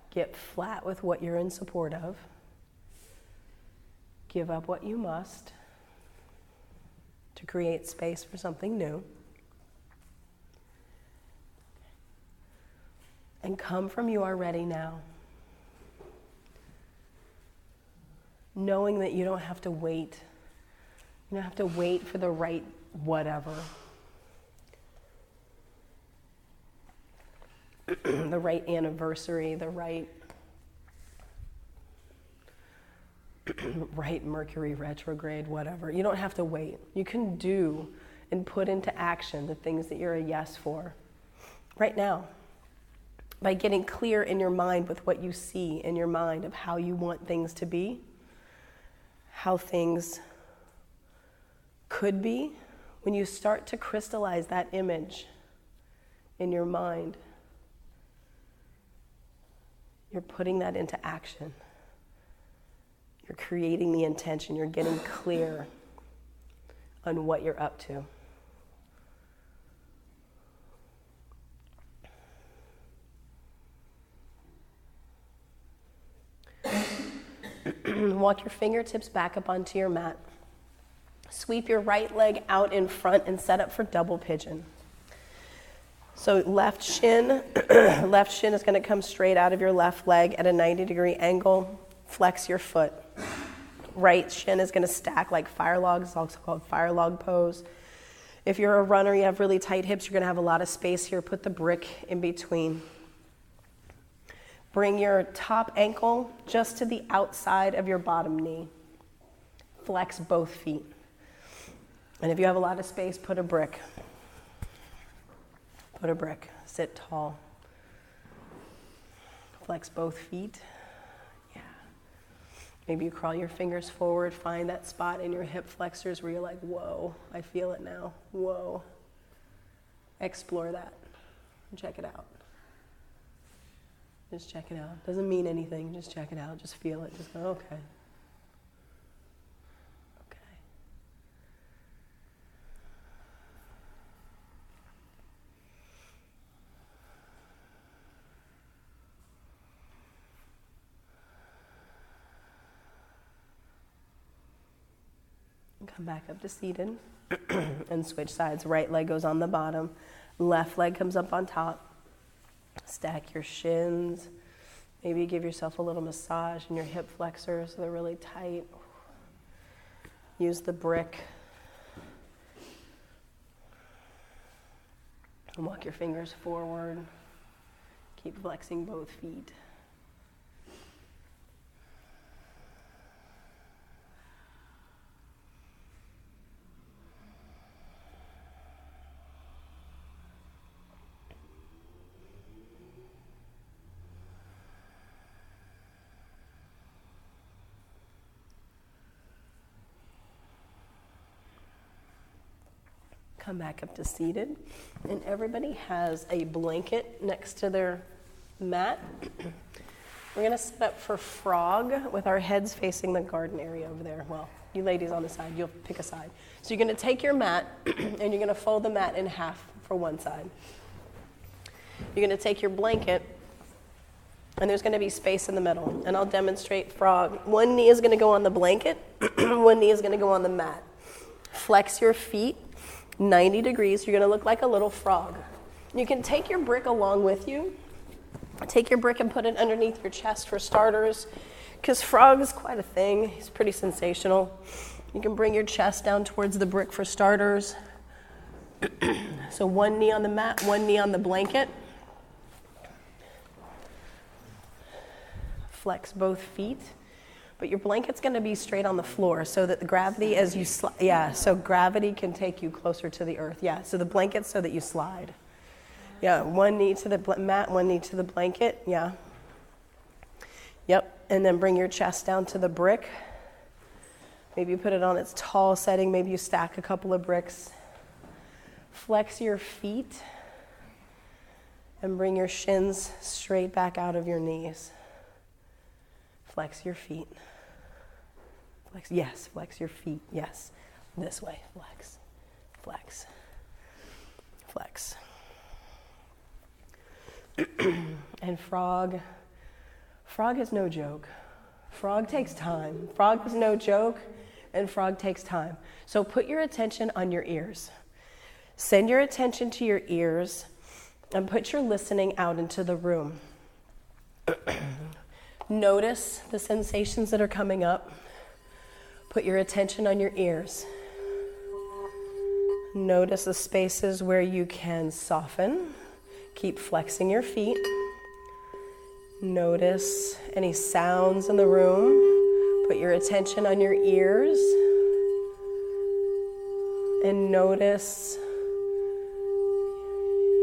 Get flat with what you're in support of. Give up what you must to create space for something new. And come from you are ready now. Knowing that you don't have to wait. You don't have to wait for the right whatever. The right anniversary, the right Mercury retrograde, whatever. You don't have to wait. You can do and put into action the things that you're a yes for right now by getting clear in your mind with what you see in your mind of how you want things to be, how things could be. When you start to crystallize that image in your mind, you're putting that into action. You're creating the intention. You're getting clear on what you're up to. Walk your fingertips back up onto your mat. Sweep your right leg out in front and set up for double pigeon. So left shin is going to come straight out of your left leg at a 90-degree angle. Flex your foot. Right shin is going to stack like fire log. It's also called fire log pose. If you're a runner, you have really tight hips, you're going to have a lot of space here. Put the brick in between. Bring your top ankle just to the outside of your bottom knee. Flex both feet. And if you have a lot of space, put a brick. Put a brick. Sit tall. Flex both feet. Yeah. Maybe you crawl your fingers forward. Find that spot in your hip flexors where you're like, whoa, I feel it now. Whoa. Explore that. And check it out. Just check it out. Doesn't mean anything. Just check it out. Just feel it. Just go, okay. Come back up to seated and switch sides. Right leg goes on the bottom. Left leg comes up on top. Stack your shins. Maybe give yourself a little massage in your hip flexors so they're really tight. Use the brick. And walk your fingers forward. Keep flexing both feet. Come back up to seated. And everybody has a blanket next to their mat. We're going to set up for frog with our heads facing the garden area over there. Well, you ladies on the side, you'll pick a side. So you're going to take your mat and you're going to fold the mat in half for one side. You're going to take your blanket and there's going to be space in the middle. And I'll demonstrate frog. One knee is going to go on the blanket, one knee is going to go on the mat. Flex your feet 90 degrees. You're going to look like a little frog. You can take your brick along with you. Take your brick and put it underneath your chest for starters, because frog is quite a thing. He's pretty sensational. You can bring your chest down towards the brick for starters. So one knee on the mat, one knee on the blanket. Flex both feet. But your blanket's going to be straight on the floor so that the gravity as you slide, so gravity can take you closer to the earth. Yeah, so the blanket's so that you slide. Yeah, one knee to the mat, one knee to the blanket. Yeah. Yep, and then bring your chest down to the brick. Maybe you put it on its tall setting. Maybe you stack a couple of bricks. Flex your feet and bring your shins straight back out of your knees. Flex your feet. Flex, yes, flex your feet, yes. This way, flex, flex, flex. And frog is no joke. Frog takes time. Frog is no joke, and frog takes time. So put your attention on your ears. Send your attention to your ears and put your listening out into the room. Notice the sensations that are coming up. Put your attention on your ears. Notice the spaces where you can soften. Keep flexing your feet. Notice any sounds in the room. Put your attention on your ears. And notice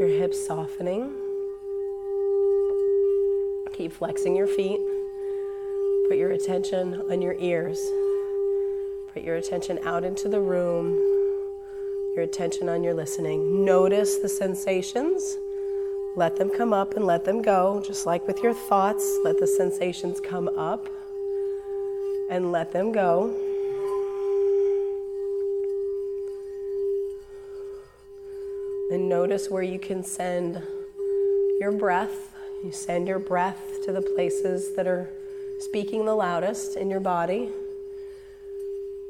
your hips softening. Keep flexing your feet. Put your attention on your ears. Put your attention out into the room. Your attention on your listening. Notice the sensations. Let them come up and let them go. Just like with your thoughts, let the sensations come up and let them go. And notice where you can send your breath. You send your breath to the places that are speaking the loudest in your body.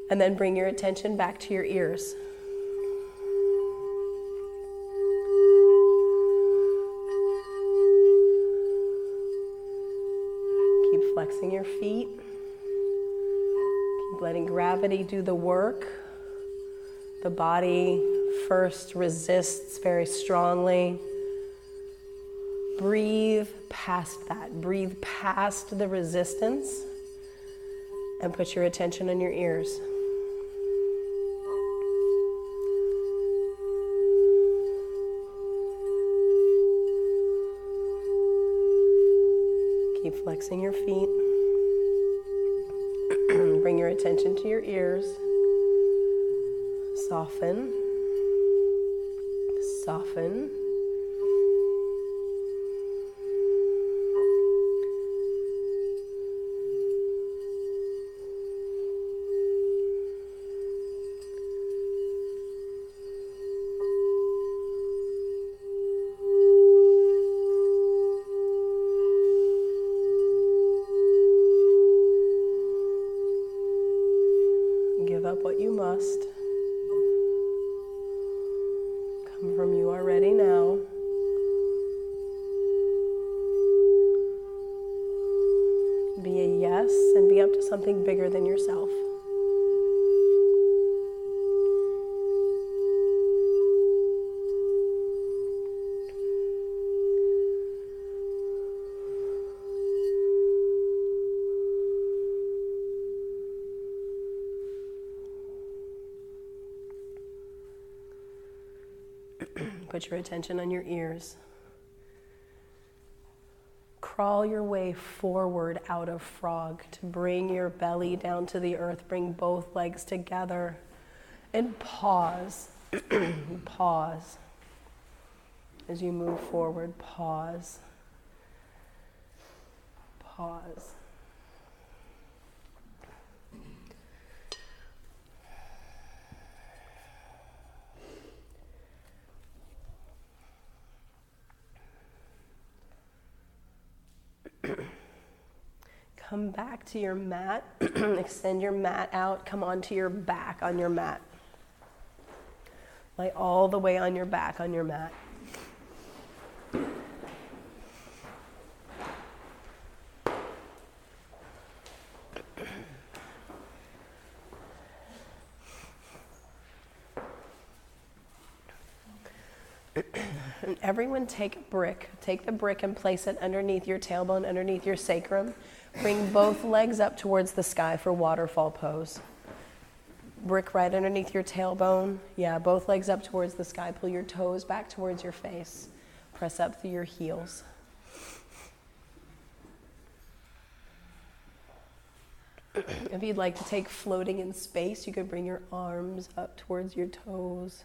And then bring your attention back to your ears. Keep flexing your feet. Keep letting gravity do the work. The body first resists very strongly. Breathe past that. Breathe past the resistance and put your attention on your ears. Keep flexing your feet. Bring your attention to your ears. Soften. Soften. Give up what you must. Come from you are ready now. Be a yes and be up to something bigger than yourself. Put your attention on your ears. Crawl your way forward out of frog to bring your belly down to the earth. Bring both legs together and pause. Pause. As you move forward, pause. Pause. Come back to your mat. Extend your mat out. Come onto your back on your mat. Lie all the way on your back on your mat. And everyone take a brick. Take the brick and place it underneath your tailbone, underneath your sacrum. Bring both legs up towards the sky for waterfall pose. Brick right underneath your tailbone. Yeah, both legs up towards the sky. Pull your toes back towards your face. Press up through your heels. If you'd like to take floating in space, you could bring your arms up towards your toes.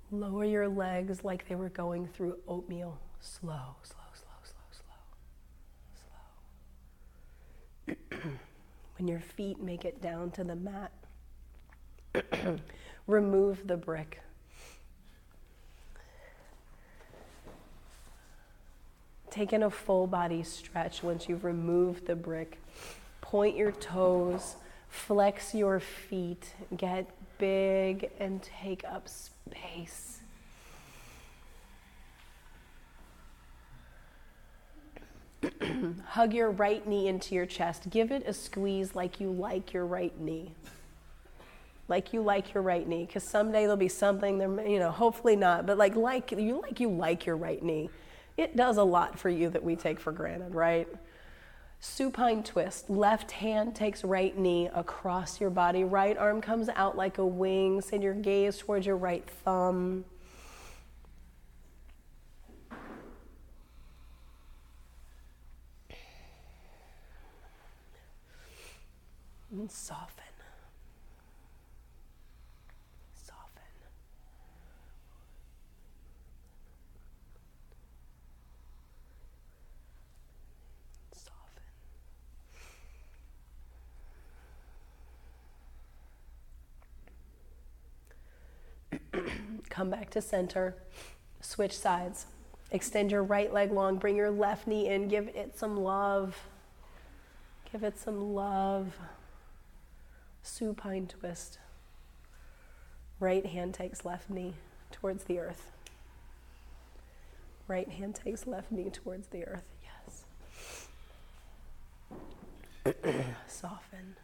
Lower your legs like they were going through oatmeal. Slow, slow, slow, slow, slow. When your feet make it down to the mat, remove the brick. Take in a full body stretch once you've removed the brick. Point your toes, flex your feet, get big and take up space. Hug your right knee into your chest. Give it a squeeze like you like your right knee. Like you like your right knee. Because someday there'll be something, there, hopefully not, but like you like your right knee. It does a lot for you that we take for granted, right? Supine twist. Left hand takes right knee across your body. Right arm comes out like a wing. Send your gaze towards your right thumb. And soften. Soften. Come back to center, switch sides. Extend your right leg long, bring your left knee in, give it some love. Give it some love. Supine twist. Right hand takes left knee towards the earth. Right hand takes left knee towards the earth, yes. Soften.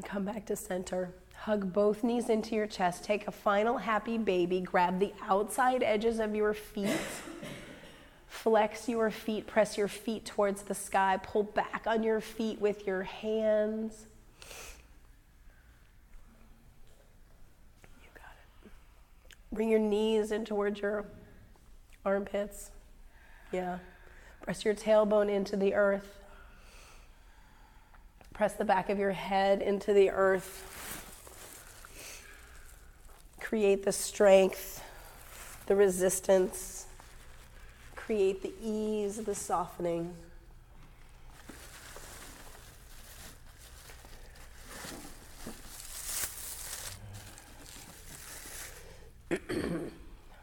Come back to center. Hug both knees into your chest. Take a final happy baby. Grab the outside edges of your feet. Flex your feet. Press your feet towards the sky. Pull back on your feet with your hands. You got it. Bring your knees in towards your armpits. Yeah. Press your tailbone into the earth. Press the back of your head into the earth. Create the strength, the resistance. Create the ease, the softening.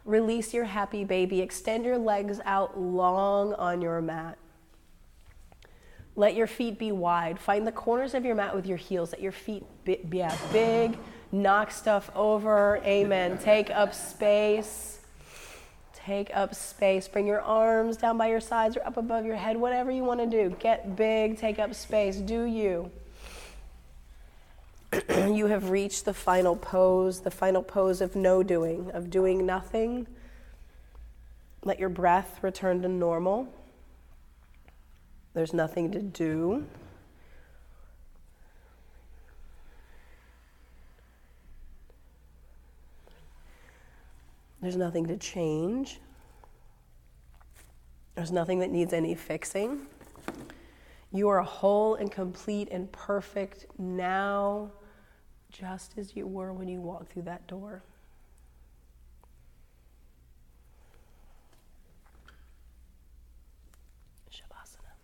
Release your happy baby. Extend your legs out long on your mat. Let your feet be wide. Find the corners of your mat with your heels. Let your feet be big. Knock stuff over. Amen. Take up space. Take up space. Bring your arms down by your sides or up above your head, whatever you want to do. Get big, take up space. Do you. You have reached the final pose of no doing, of doing nothing. Let your breath return to normal. There's nothing to do. There's nothing to change. There's nothing that needs any fixing. You are whole and complete and perfect now, just as you were when you walked through that door. Shavasana.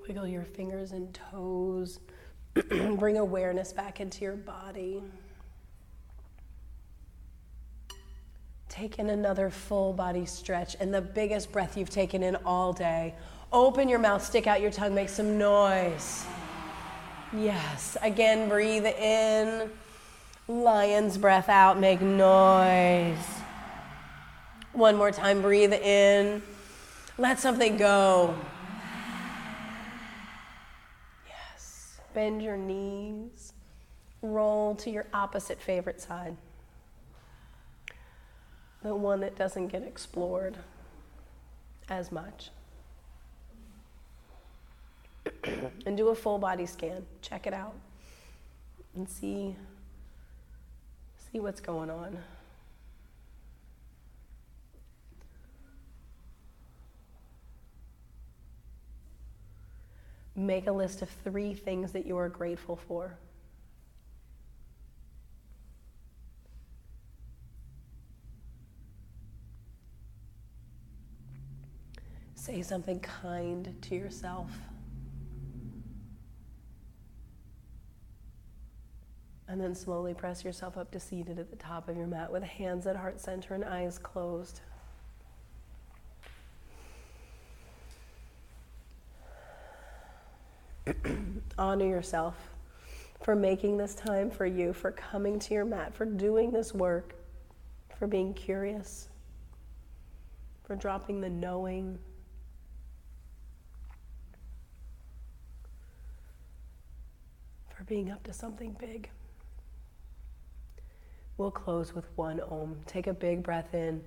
Wiggle your fingers and toes. Bring awareness back into your body. Take in another full body stretch and the biggest breath you've taken in all day. Open your mouth, stick out your tongue, make some noise. Yes, again, breathe in. Lion's breath out, make noise. One more time, breathe in. Let something go. Yes, bend your knees. Roll to your opposite favorite side. The one that doesn't get explored as much. And do a full body scan. Check it out and see what's going on. Make a list of 3 things that you are grateful for. Say something kind to yourself. And then slowly press yourself up to seated at the top of your mat with hands at heart center and eyes closed. Honor yourself for making this time for you, for coming to your mat, for doing this work, for being curious, for dropping the knowing. For being up to something big. We'll close with one Om. Take a big breath in.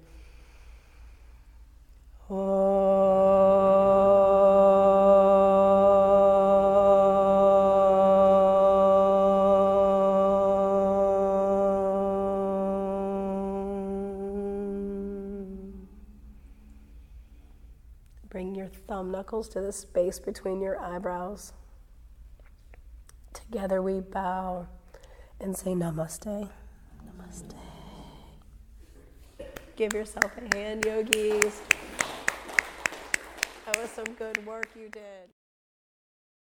Bring your thumb knuckles to the space between your eyebrows. Together we bow and say namaste. Namaste. Give yourself a hand, yogis. That was some good work you did.